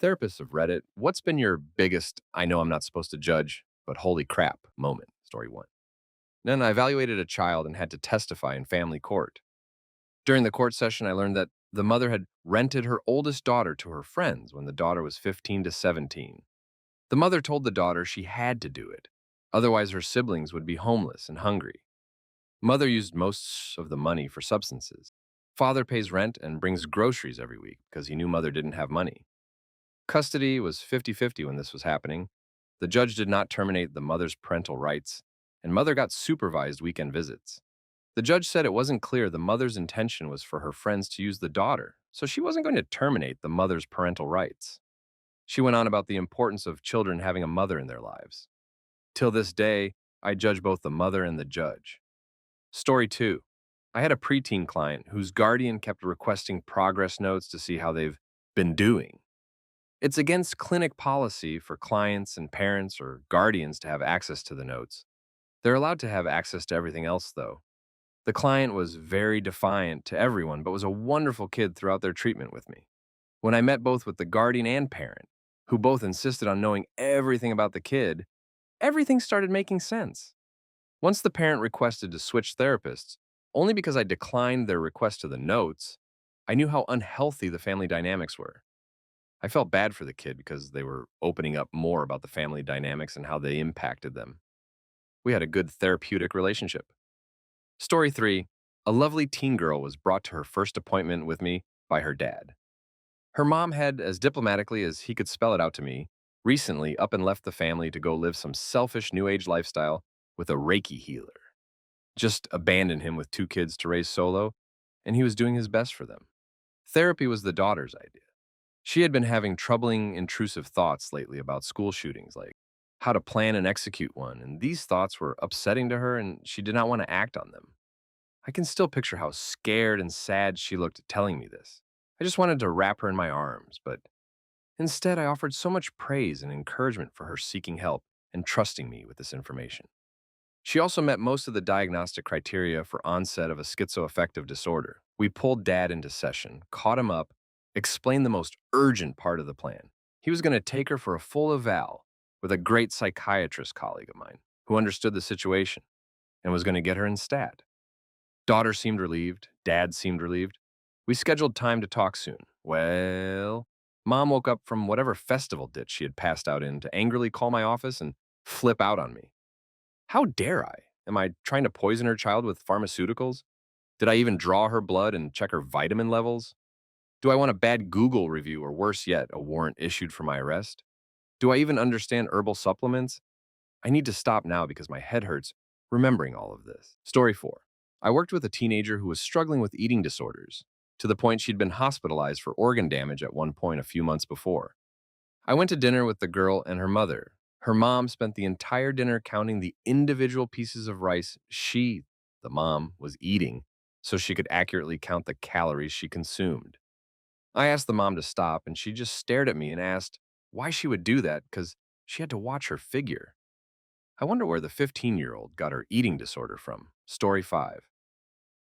Therapists of Reddit, what's been your biggest, I know I'm not supposed to judge, but holy crap moment? Story one. Then I evaluated a child and had to testify in family court. During the court session, I learned that the mother had rented her oldest daughter to her friends when the daughter was 15 to 17. The mother told the daughter she had to do it, otherwise, her siblings would be homeless and hungry. Mother used most of the money for substances. Father pays rent and brings groceries every week because he knew mother didn't have money. Custody was 50-50 when this was happening. The judge did not terminate the mother's parental rights, and mother got supervised weekend visits. The judge said it wasn't clear the mother's intention was for her friends to use the daughter, so she wasn't going to terminate the mother's parental rights. She went on about the importance of children having a mother in their lives. Till this day, I judge both the mother and the judge. Story 2. I had a preteen client whose guardian kept requesting progress notes to see how they've been doing. It's against clinic policy for clients and parents or guardians to have access to the notes. They're allowed to have access to everything else, though. The client was very defiant to everyone, but was a wonderful kid throughout their treatment with me. When I met both with the guardian and parent, who both insisted on knowing everything about the kid, everything started making sense. Once the parent requested to switch therapists, only because I declined their request to the notes, I knew how unhealthy the family dynamics were. I felt bad for the kid because they were opening up more about the family dynamics and how they impacted them. We had a good therapeutic relationship. Story 3. A lovely teen girl was brought to her first appointment with me by her dad. Her mom had, as diplomatically as he could spell it out to me, recently up and left the family to go live some selfish New Age lifestyle with a Reiki healer. Just abandoned him with two kids to raise solo, and he was doing his best for them. Therapy was the daughter's idea. She had been having troubling, intrusive thoughts lately about school shootings, like how to plan and execute one, and these thoughts were upsetting to her, and she did not want to act on them. I can still picture how scared and sad she looked telling me this. I just wanted to wrap her in my arms, but instead I offered so much praise and encouragement for her seeking help and trusting me with this information. She also met most of the diagnostic criteria for onset of a schizoaffective disorder. We pulled Dad into session, caught him up, explained the most urgent part of the plan. He was going to take her for a full eval with a great psychiatrist colleague of mine who understood the situation and was going to get her in stat. Daughter seemed relieved. Dad seemed relieved. We scheduled time to talk soon. Well, Mom woke up from whatever festival ditch she had passed out in to angrily call my office and flip out on me. How dare I? Am I trying to poison her child with pharmaceuticals? Did I even draw her blood and check her vitamin levels? Do I want a bad Google review or worse yet, a warrant issued for my arrest? Do I even understand herbal supplements? I need to stop now because my head hurts remembering all of this. Story 4. I worked with a teenager who was struggling with eating disorders, to the point she'd been hospitalized for organ damage at one point a few months before. I went to dinner with the girl and her mother. Her mom spent the entire dinner counting the individual pieces of rice she, the mom, was eating so she could accurately count the calories she consumed. I asked the mom to stop, and she just stared at me and asked why she would do that because she had to watch her figure. I wonder where the 15-year-old got her eating disorder from. Story 5.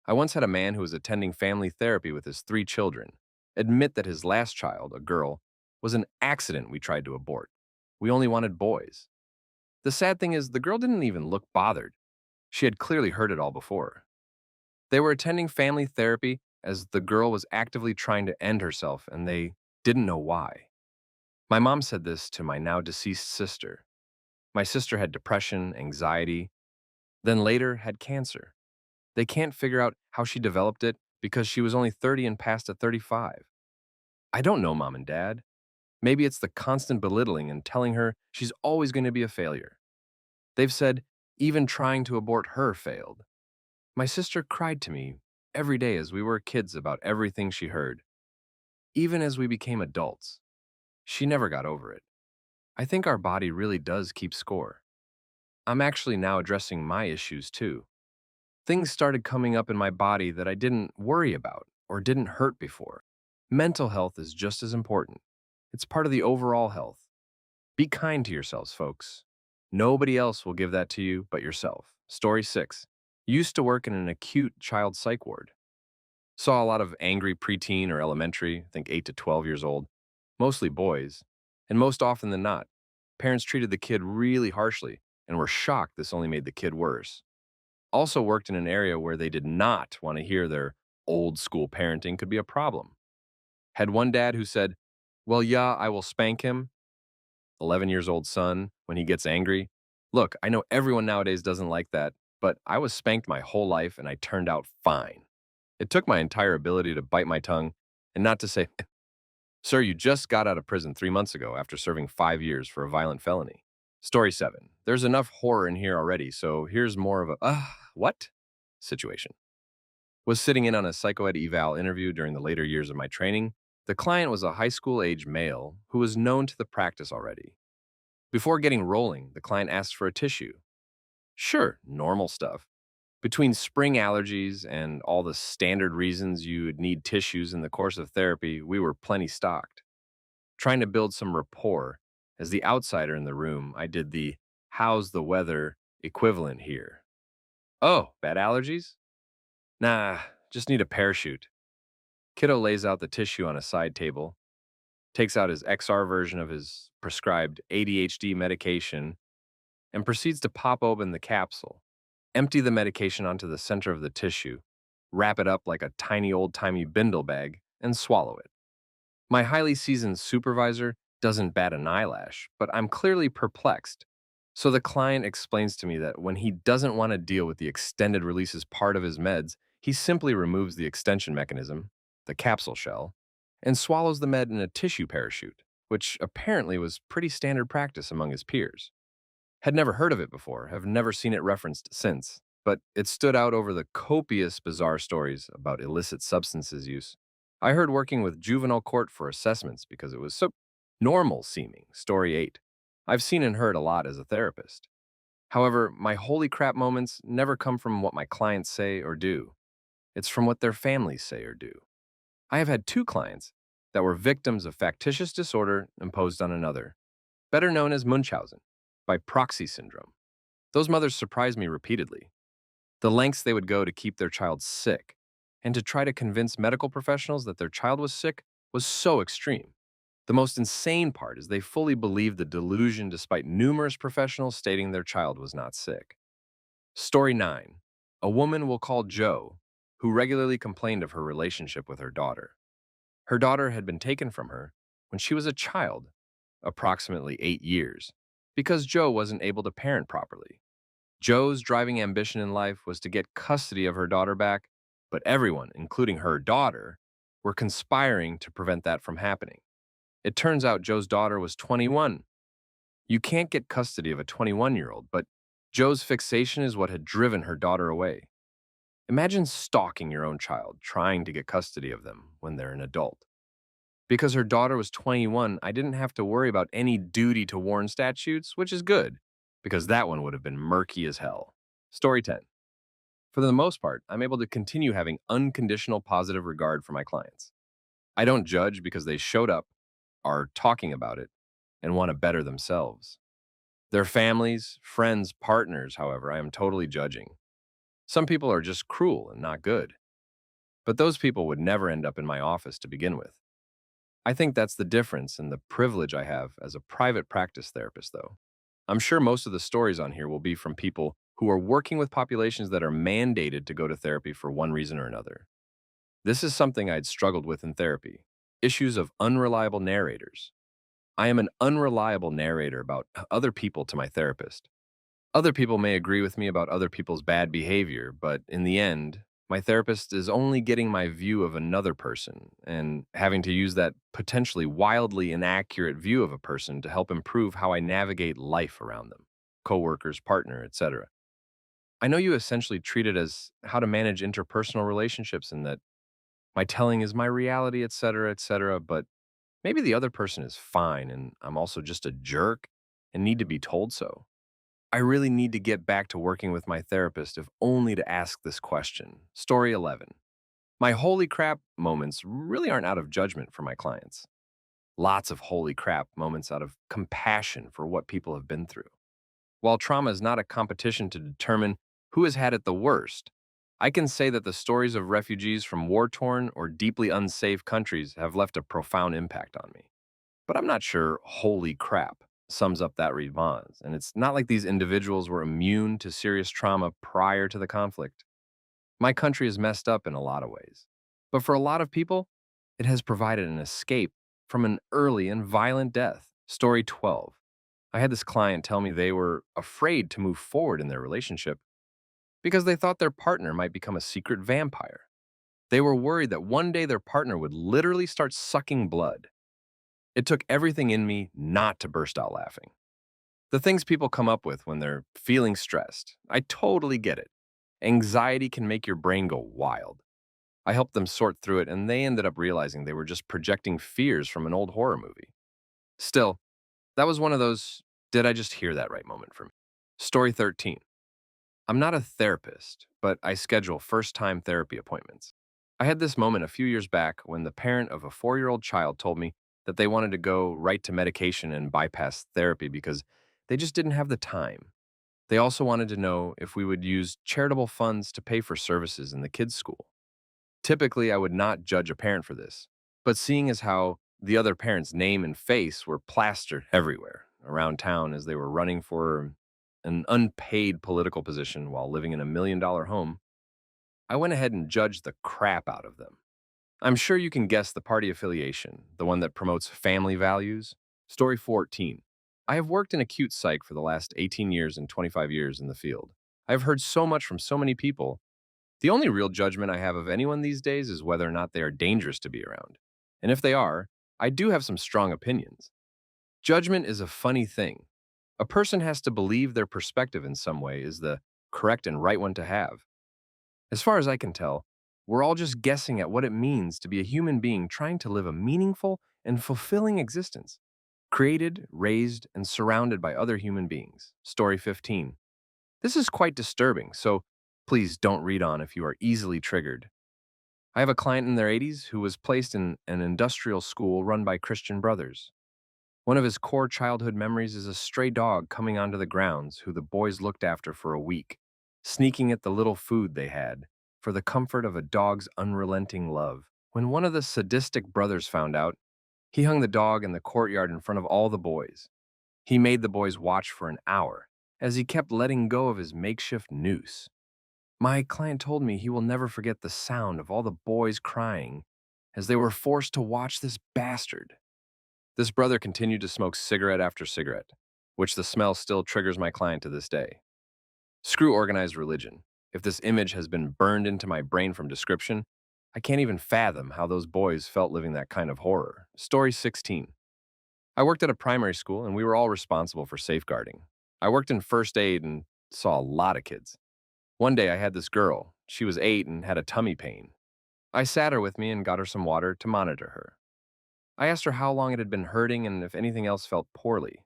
I once had a man who was attending family therapy with his 3 children admit that his last child, a girl, was an accident we tried to abort. We only wanted boys. The sad thing is, the girl didn't even look bothered. She had clearly heard it all before. They were attending family therapy as the girl was actively trying to end herself, and they didn't know why. My mom said this to my now deceased sister. My sister had depression, anxiety, then later had cancer. They can't figure out how she developed it because she was only 30 and passed at 35. I don't know, Mom and Dad. Maybe it's the constant belittling and telling her she's always going to be a failure. They've said even trying to abort her failed. My sister cried to me every day as we were kids about everything she heard. Even as we became adults, she never got over it. I think our body really does keep score. I'm actually now addressing my issues too. Things started coming up in my body that I didn't worry about or didn't hurt before. Mental health is just as important. It's part of the overall health. Be kind to yourselves, folks. Nobody else will give that to you but yourself. Story 6. Used to work in an acute child psych ward. Saw a lot of angry preteen or elementary, I think 8 to 12 years old. mostly boys, and most often than not, parents treated the kid really harshly and were shocked this only made the kid worse. Also worked in an area where they did not want to hear their old school parenting could be a problem. Had one dad who said, "Well, yeah, I will spank him," 11 years old son, when he gets angry. Look, I know everyone nowadays doesn't like that, but I was spanked my whole life and I turned out fine. It took my entire ability to bite my tongue and not to say, "Sir, you just got out of prison 3 months ago after serving 5 years for a violent felony." Story 7. There's enough horror in here already, so here's more of a, what? Situation. Was sitting in on a psychoed eval interview during the later years of my training. The client was a high school age male who was known to the practice already. Before getting rolling, the client asked for a tissue. Sure, normal stuff. Between spring allergies and all the standard reasons you would need tissues in the course of therapy, we were plenty stocked. Trying to build some rapport, as the outsider in the room, I did the "how's the weather" equivalent here. Oh, bad allergies? Nah, just need a parachute. Kiddo lays out the tissue on a side table, takes out his XR version of his prescribed ADHD medication, and proceeds to pop open the capsule, empty the medication onto the center of the tissue, wrap it up like a tiny old-timey bindle bag, and swallow it. My highly seasoned supervisor doesn't bat an eyelash, but I'm clearly perplexed. So the client explains to me that when he doesn't want to deal with the extended releases part of his meds, he simply removes the extension mechanism, the capsule shell, and swallows the med in a tissue parachute, which apparently was pretty standard practice among his peers. Had never heard of it before, have never seen it referenced since, but it stood out over the copious bizarre stories about illicit substances use I heard working with juvenile court for assessments because it was so normal seeming. Story 8. I've seen and heard a lot as a therapist. However, my holy crap moments never come from what my clients say or do. It's from what their families say or do. I have had two clients that were victims of factitious disorder imposed on another, better known as Munchausen, by proxy syndrome. Those mothers surprised me repeatedly. The lengths they would go to keep their child sick and to try to convince medical professionals that their child was sick was so extreme. The most insane part is they fully believed the delusion despite numerous professionals stating their child was not sick. Story 9. A woman we'll call Joe, who regularly complained of her relationship with her daughter. Her daughter had been taken from her when she was a child, approximately 8 years, because Joe wasn't able to parent properly. Joe's driving ambition in life was to get custody of her daughter back, but everyone, including her daughter, were conspiring to prevent that from happening. It turns out Joe's daughter was 21. You can't get custody of a 21-year-old, but Joe's fixation is what had driven her daughter away. Imagine stalking your own child, trying to get custody of them when they're an adult. Because her daughter was 21, I didn't have to worry about any duty to warn statutes, which is good, because that one would have been murky as hell. Story 10. For the most part, I'm able to continue having unconditional positive regard for my clients. I don't judge because they showed up, are talking about it, and want to better themselves. Their families, friends, partners, however, I am totally judging. Some people are just cruel and not good. But those people would never end up in my office to begin with. I think that's the difference in the privilege I have as a private practice therapist, though. I'm sure most of the stories on here will be from people who are working with populations that are mandated to go to therapy for one reason or another. This is something I'd struggled with in therapy: issues of unreliable narrators. I am an unreliable narrator about other people to my therapist. Other people may agree with me about other people's bad behavior, but in the end, my therapist is only getting my view of another person and having to use that potentially wildly inaccurate view of a person to help improve how I navigate life around them, coworkers, partner, etc. I know you essentially treat it as how to manage interpersonal relationships and that my telling is my reality, etc., etc., but maybe the other person is fine and I'm also just a jerk and need to be told so. I really need to get back to working with my therapist if only to ask this question. Story 11. My holy crap moments really aren't out of judgment for my clients. Lots of holy crap moments out of compassion for what people have been through. While trauma is not a competition to determine who has had it the worst, I can say that the stories of refugees from war-torn or deeply unsafe countries have left a profound impact on me. But I'm not sure holy crap sums up that response. And it's not like these individuals were immune to serious trauma prior to the conflict. My country is messed up in a lot of ways. But for a lot of people, it has provided an escape from an early and violent death. Story 12. I had this client tell me they were afraid to move forward in their relationship because they thought their partner might become a secret vampire. They were worried that one day their partner would literally start sucking blood. It took everything in me not to burst out laughing. The things people come up with when they're feeling stressed, I totally get it. Anxiety can make your brain go wild. I helped them sort through it, and they ended up realizing they were just projecting fears from an old horror movie. Still, that was one of those, did I just hear that right moment for me? Story 13. I'm not a therapist, but I schedule first time therapy appointments. I had this moment a few years back when the parent of a 4-year-old child told me that they wanted to go right to medication and bypass therapy because they just didn't have the time. They also wanted to know if we would use charitable funds to pay for services in the kids' school. Typically, I would not judge a parent for this, but seeing as how the other parent's name and face were plastered everywhere around town as they were running for an unpaid political position while living in $1 million home, I went ahead and judged the crap out of them. I'm sure you can guess the party affiliation, the one that promotes family values. Story 14. I have worked in acute psych for the last 18 years and 25 years in the field. I have heard so much from so many people. The only real judgment I have of anyone these days is whether or not they are dangerous to be around. And if they are, I do have some strong opinions. Judgment is a funny thing. A person has to believe their perspective in some way is the correct and right one to have. As far as I can tell, we're all just guessing at what it means to be a human being trying to live a meaningful and fulfilling existence, created, raised, and surrounded by other human beings. Story 15. This is quite disturbing, so please don't read on if you are easily triggered. I have a client in their 80s who was placed in an industrial school run by Christian brothers. One of his core childhood memories is a stray dog coming onto the grounds who the boys looked after for a week, sneaking at the little food they had, for the comfort of a dog's unrelenting love. When one of the sadistic brothers found out, he hung the dog in the courtyard in front of all the boys. He made the boys watch for an hour, as he kept letting go of his makeshift noose. My client told me he will never forget the sound of all the boys crying as they were forced to watch this bastard. This brother continued to smoke cigarette after cigarette, which the smell still triggers my client to this day. Screw organized religion. If this image has been burned into my brain from description, I can't even fathom how those boys felt living that kind of horror. Story 16. I worked at a primary school and we were all responsible for safeguarding. I worked in first aid and saw a lot of kids. One day I had this girl. She was 8 and had a tummy pain. I sat her with me and got her some water to monitor her. I asked her how long it had been hurting and if anything else felt poorly.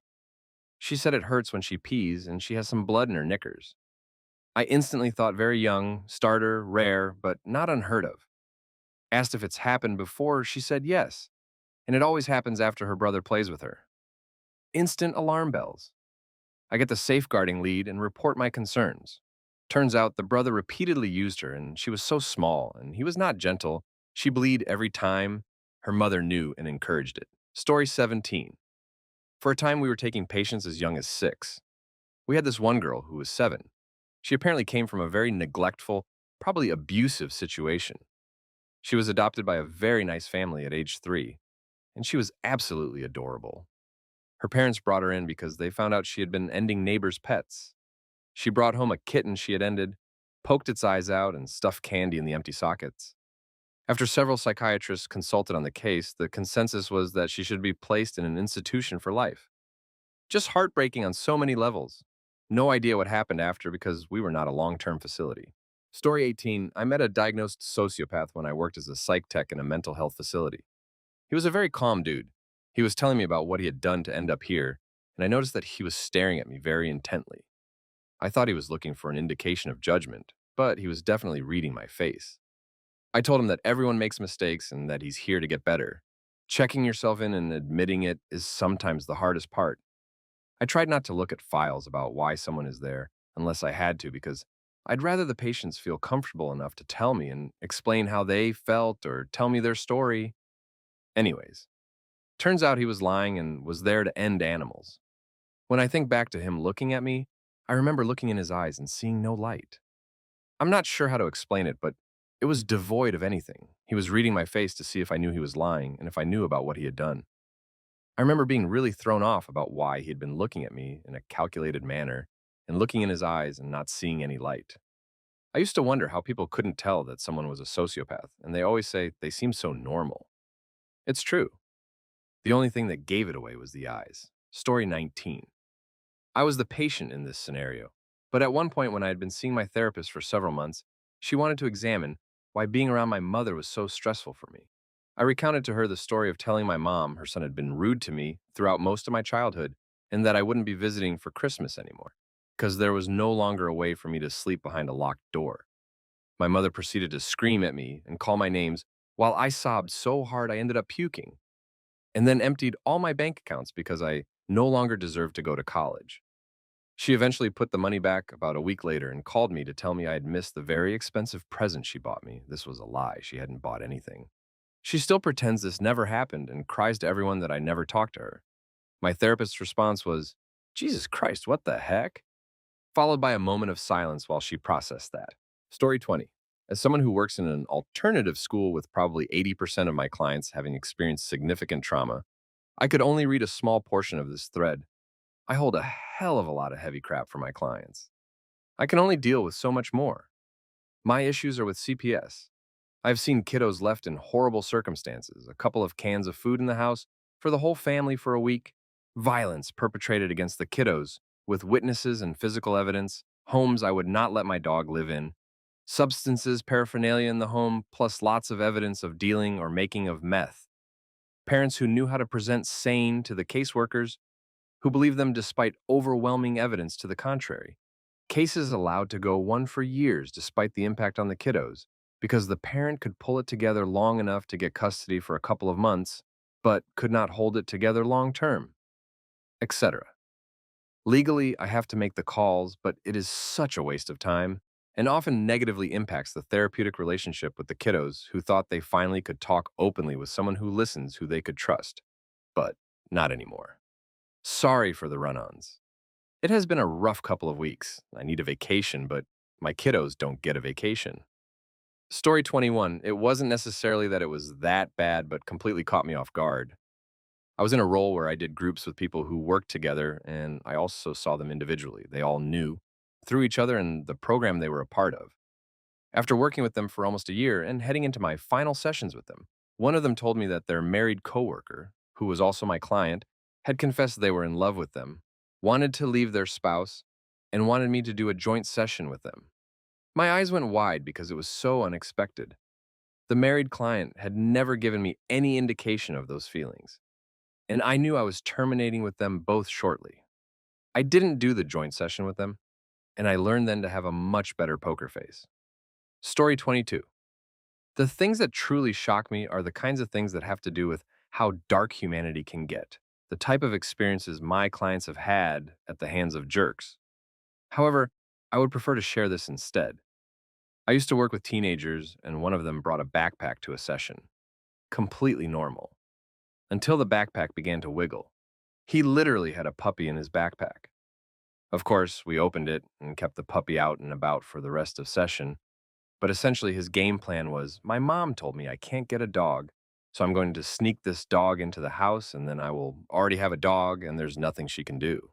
She said it hurts when she pees and she has some blood in her knickers. I instantly thought very young, starter, rare, but not unheard of. Asked if it's happened before, she said yes, and it always happens after her brother plays with her. Instant alarm bells. I get the safeguarding lead and report my concerns. Turns out the brother repeatedly used her and she was so small and he was not gentle. She bleed every time. Her mother knew and encouraged it. Story 17. For a time we were taking patients as young as 6. We had this one girl who was 7. She apparently came from a very neglectful, probably abusive situation. She was adopted by a very nice family at age 3, and she was absolutely adorable. Her parents brought her in because they found out she had been ending neighbors' pets. She brought home a kitten she had ended, poked its eyes out, and stuffed candy in the empty sockets. After several psychiatrists consulted on the case, the consensus was that she should be placed in an institution for life. Just heartbreaking on so many levels. No idea what happened after because we were not a long-term facility. Story 18. I met a diagnosed sociopath when I worked as a psych tech in a mental health facility. He was a very calm dude. He was telling me about what he had done to end up here, and I noticed that he was staring at me very intently. I thought he was looking for an indication of judgment, but he was definitely reading my face. I told him that everyone makes mistakes and that he's here to get better. Checking yourself in and admitting it is sometimes the hardest part. I tried not to look at files about why someone is there unless I had to because I'd rather the patients feel comfortable enough to tell me and explain how they felt or tell me their story. Anyways, Turns out he was lying and was there to end animals. When I think back to him looking at me, I remember looking in his eyes and seeing no light. I'm not sure how to explain it, but it was devoid of anything. He was reading my face to see if I knew he was lying and if I knew about what he had done. I remember being really thrown off about why he had been looking at me in a calculated manner and looking in his eyes and not seeing any light. I used to wonder how people couldn't tell that someone was a sociopath, and they always say they seem so normal. It's true. The only thing that gave it away was the eyes. Story 19. I was the patient in this scenario, but at one point when I had been seeing my therapist for several months, she wanted to examine why being around my mother was so stressful for me. I recounted to her the story of telling my mom her son had been rude to me throughout most of my childhood and that I wouldn't be visiting for Christmas anymore, because there was no longer a way for me to sleep behind a locked door. My mother proceeded to scream at me and call my names while I sobbed so hard I ended up puking, and then emptied all my bank accounts because I no longer deserved to go to college. She eventually put the money back about a week later and called me to tell me I had missed the very expensive present she bought me. This was a lie. She hadn't bought anything. She still pretends this never happened and cries to everyone that I never talked to her. My therapist's response was, "Jesus Christ, what the heck?" Followed by a moment of silence while she processed that. Story 20. As someone who works in an alternative school with probably 80% of my clients having experienced significant trauma, I could only read a small portion of this thread. I hold a hell of a lot of heavy crap for my clients. I can only deal with so much more. My issues are with CPS. I've seen kiddos left in horrible circumstances, a couple of cans of food in the house for the whole family for a week, violence perpetrated against the kiddos with witnesses and physical evidence, homes I would not let my dog live in, substances, paraphernalia in the home, plus lots of evidence of dealing or making of meth, parents who knew how to present sane to the caseworkers who believed them despite overwhelming evidence to the contrary. Cases allowed to go on for years despite the impact on the kiddos, because the parent could pull it together long enough to get custody for a couple of months, but could not hold it together long term, etc. Legally, I have to make the calls, but it is such a waste of time and often negatively impacts the therapeutic relationship with the kiddos who thought they finally could talk openly with someone who listens, who they could trust. But not anymore. Sorry for the run-ons. It has been a rough couple of weeks. I need a vacation, but my kiddos don't get a vacation. Story 21. It wasn't necessarily that it was that bad, but completely caught me off guard. I was in a role where I did groups with people who worked together, and I also saw them individually. They all knew through each other and the program they were a part of. After working with them for almost a year and heading into my final sessions with them, one of them told me that their married coworker, who was also my client, had confessed they were in love with them, wanted to leave their spouse, and wanted me to do a joint session with them. My eyes went wide because it was so unexpected. The married client had never given me any indication of those feelings, and I knew I was terminating with them both shortly. I didn't do the joint session with them, and I learned then to have a much better poker face. Story 22. The things that truly shock me are the kinds of things that have to do with how dark humanity can get, the type of experiences my clients have had at the hands of jerks. However, I would prefer to share this instead. I used to work with teenagers, and one of them brought a backpack to a session. Completely normal. Until the backpack began to wiggle. He literally had a puppy in his backpack. Of course, we opened it and kept the puppy out and about for the rest of session. But essentially, his game plan was, my mom told me I can't get a dog, so I'm going to sneak this dog into the house, and then I will already have a dog, and there's nothing she can do.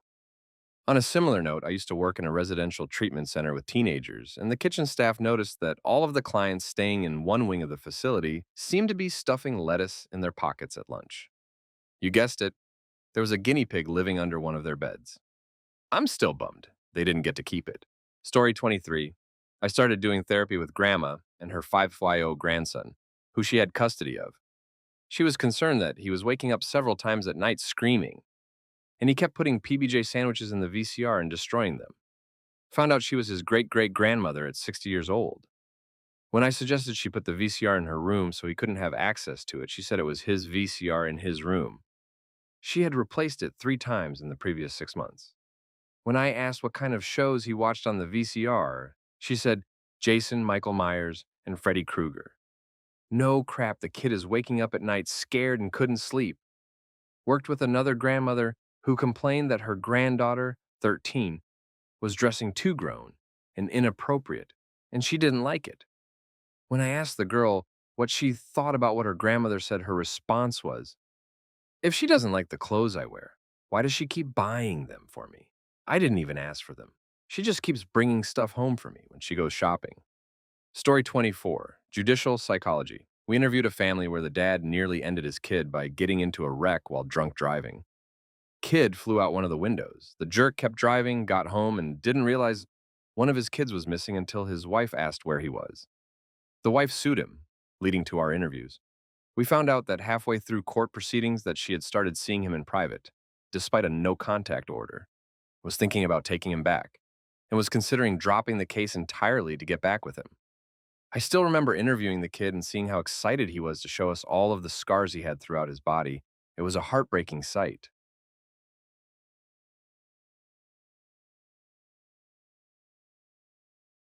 On a similar note, I used to work in a residential treatment center with teenagers, and the kitchen staff noticed that all of the clients staying in one wing of the facility seemed to be stuffing lettuce in their pockets at lunch. You guessed it, there was a guinea pig living under one of their beds. I'm still bummed they didn't get to keep it. Story 23. I started doing therapy with Grandma and her 5-year-old grandson, who she had custody of. She was concerned that he was waking up several times at night screaming, and he kept putting PBJ sandwiches in the VCR and destroying them. Found out she was his great-great-grandmother at 60 years old. When I suggested she put the VCR in her room so he couldn't have access to it, she said it was his VCR in his room. She had replaced it 3 times in the previous 6 months. When I asked what kind of shows he watched on the VCR, she said Jason, Michael Myers, and Freddy Krueger. No crap, the kid is waking up at night scared and couldn't sleep. Worked with another grandmother who complained that her granddaughter, 13, was dressing too grown and inappropriate, and she didn't like it. When I asked the girl what she thought about what her grandmother said, her response was, "If she doesn't like the clothes I wear, why does she keep buying them for me? I didn't even ask for them. She just keeps bringing stuff home for me when she goes shopping." Story 24, Judicial Psychology. We interviewed a family where the dad nearly ended his kid by getting into a wreck while drunk driving. Kid flew out one of the windows. The jerk kept driving, got home, and didn't realize one of his kids was missing until his wife asked where he was. The wife sued him, leading to our interviews. We found out that halfway through court proceedings that she had started seeing him in private, despite a no-contact order, was thinking about taking him back, and was considering dropping the case entirely to get back with him. I still remember interviewing the kid and seeing how excited he was to show us all of the scars he had throughout his body. It was a heartbreaking sight.